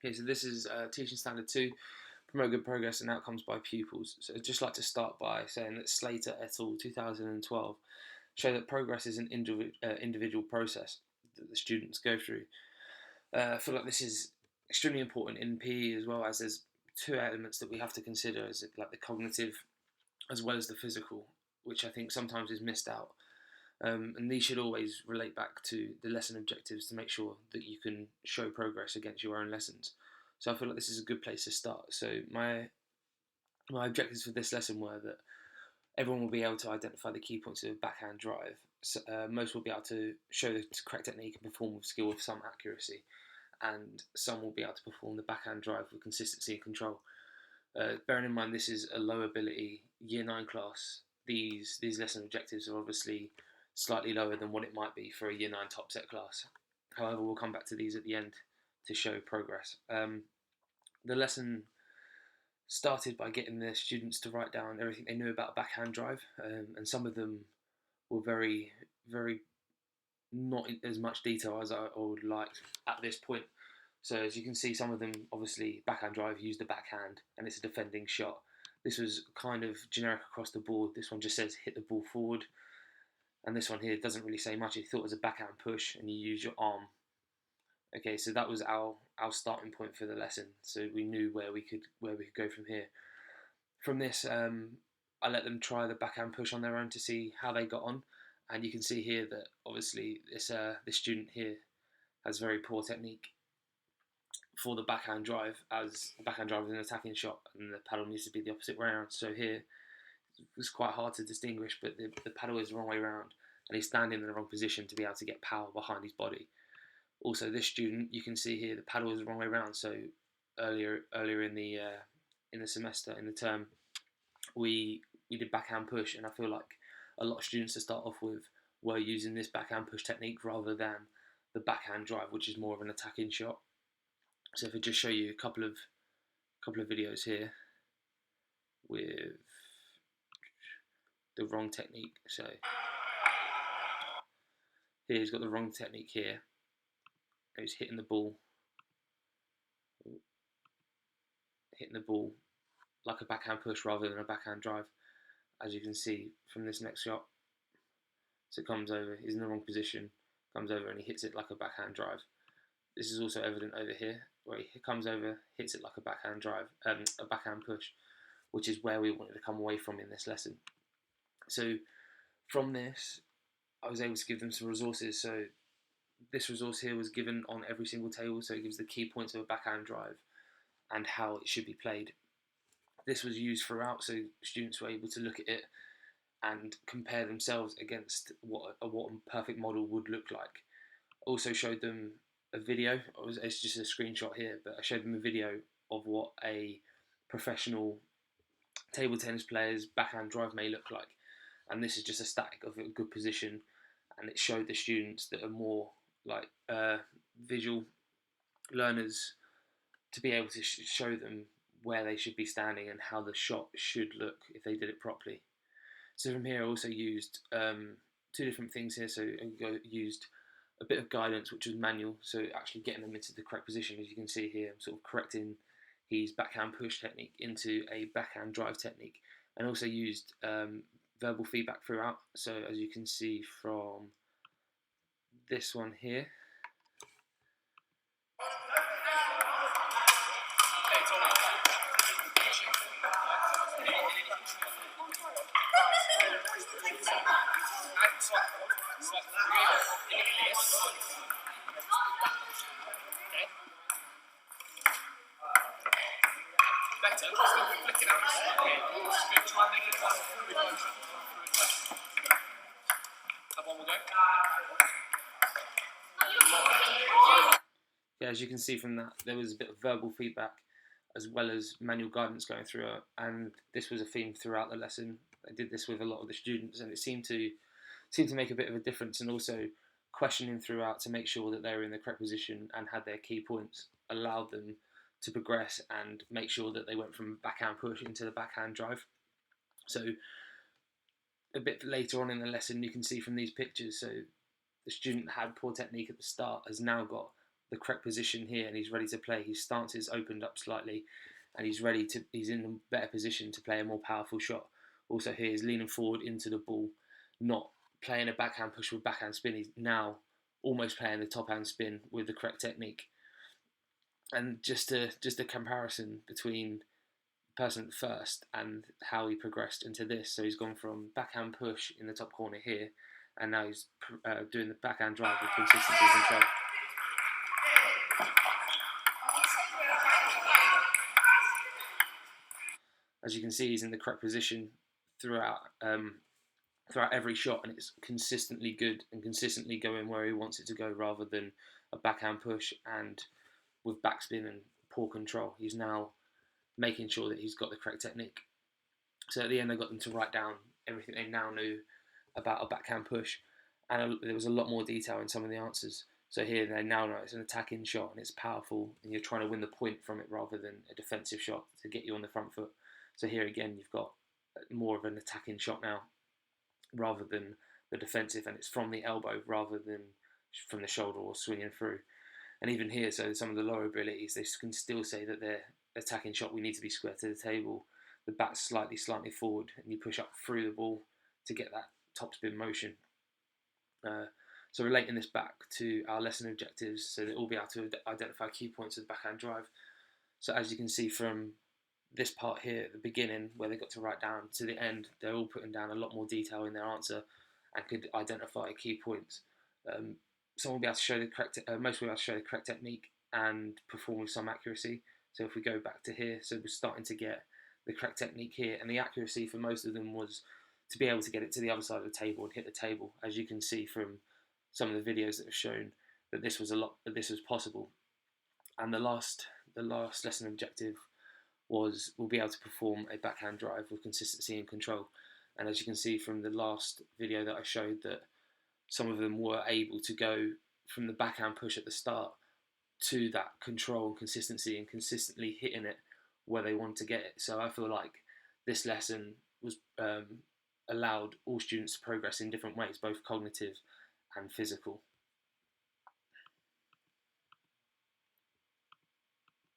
Okay, so this is Teaching Standard 2, Promote Good Progress and Outcomes by Pupils. So I'd just like to start by saying that Slater et al. 2012 show that progress is an individual process that the students go through. I feel like this is extremely important in PE, as well as there's two elements that we have to consider, as like the cognitive as well as the physical, which I think sometimes is missed out. And these should always relate back to the lesson objectives to make sure that you can show progress against your own lessons. So I feel like this is a good place to start. So my objectives for this lesson were that everyone will be able to identify the key points of a backhand drive. So, most will be able to show the correct technique and perform with skill with some accuracy, and some will be able to perform the backhand drive with consistency and control. Bearing in mind this is a low ability Year 9 class, these lesson objectives are obviously slightly lower than what it might be for a Year 9 top set class. However, we'll come back to these at the end to show progress. The lesson started by getting the students to write down everything they knew about backhand drive, and some of them were very, very not in as much detail as I would like at this point. So as you can see, some of them obviously backhand drive use the backhand and it's a defending shot. This was kind of generic across the board. This one just says hit the ball forward, and this one here doesn't really say much. It thought it was a backhand push and you use your arm. Okay, so that was our starting point for the lesson. So we knew where we could go from here. From this, I let them try the backhand push on their own to see how they got on, and you can see here that obviously this student here has very poor technique for the backhand drive, as the backhand drive is an attacking shot and the paddle needs to be the opposite way around. So here it was quite hard to distinguish, but the paddle is the wrong way around and he's standing in the wrong position to be able to get power behind his body. Also, this student, you can see here the paddle is the wrong way around. So earlier in the semester, in the term, we did backhand push, and I feel like a lot of students to start off with were using this backhand push technique rather than the backhand drive, which is more of an attacking shot. So if I just show you a couple of videos here with the wrong technique. So here he's got the wrong technique here. He's hitting the ball like a backhand push rather than a backhand drive, as you can see from this next shot. So it comes over, he's in the wrong position, comes over and he hits it like a backhand drive. This is also evident over here, where he comes over, hits it like a backhand drive, a backhand push, which is where we wanted to come away from in this lesson. So from this, I was able to give them some resources. So this resource here was given on every single table, so it gives the key points of a backhand drive and how it should be played. This was used throughout, so students were able to look at it and compare themselves against what a perfect model would look like. Also showed them a video. It's just a screenshot here, but I showed them a video of what a professional table tennis player's backhand drive may look like, and this is just a static of a good position, and it showed the students that are more like visual learners to be able to show them where they should be standing and how the shot should look if they did it properly. So from here I also used two different things here. So I used a bit of guidance, which was manual, so actually getting them into the correct position. As you can see here, I'm sort of correcting his backhand push technique into a backhand drive technique, and also used verbal feedback throughout. So as you can see from this one here, yeah, as you can see from that, there was a bit of verbal feedback as well as manual guidance going through it, and this was a theme throughout the lesson. I did this with a lot of the students, and it seemed to make a bit of a difference, and also questioning throughout to make sure that they were in the correct position and had their key points allowed them to progress and make sure that they went from backhand push into the backhand drive. So a bit later on in the lesson, you can see from these pictures, so the student that had poor technique at the start has now got the correct position here and he's ready to play. His stance is opened up slightly, and he's in a better position to play a more powerful shot. Also here, he's leaning forward into the ball, not playing a backhand push with backhand spin. He's now almost playing the top hand spin with the correct technique. And just a comparison between the person first and how he progressed into this. So he's gone from backhand push in the top corner here, and now he's doing the backhand drive with consistency and control. As you can see, he's in the correct position throughout every shot, and it's consistently good and consistently going where he wants it to go, rather than a backhand push and with backspin and poor control. He's now making sure that he's got the correct technique. So at the end, I got them to write down everything they now knew about a backhand push, and there was a lot more detail in some of the answers. So here they now know it's an attacking shot and it's powerful, and you're trying to win the point from it rather than a defensive shot to get you on the front foot. So here again, you've got more of an attacking shot now rather than the defensive, and it's from the elbow rather than from the shoulder or swinging through. And even here, so some of the lower abilities, they can still say that their attacking shot, we need to be square to the table. The bat's slightly slanted forward, and you push up through the ball to get that topspin motion. So relating this back to our lesson objectives, so that we'll be able to identify key points of the backhand drive. So as you can see from this part here at the beginning, where they got to write down, to the end, they're all putting down a lot more detail in their answer and could identify key points. Some will be able to show the correct, most will be able to show the correct technique and perform with some accuracy. So if we go back to here, so we're starting to get the correct technique here, and the accuracy for most of them was to be able to get it to the other side of the table and hit the table. As you can see from some of the videos that have shown that this was possible. And the last lesson objective was we'll be able to perform a backhand drive with consistency and control. And as you can see from the last video that I showed, that some of them were able to go from the backhand push at the start to that control and consistency and consistently hitting it where they want to get it. So I feel like this lesson was allowed all students to progress in different ways, both cognitive and physical.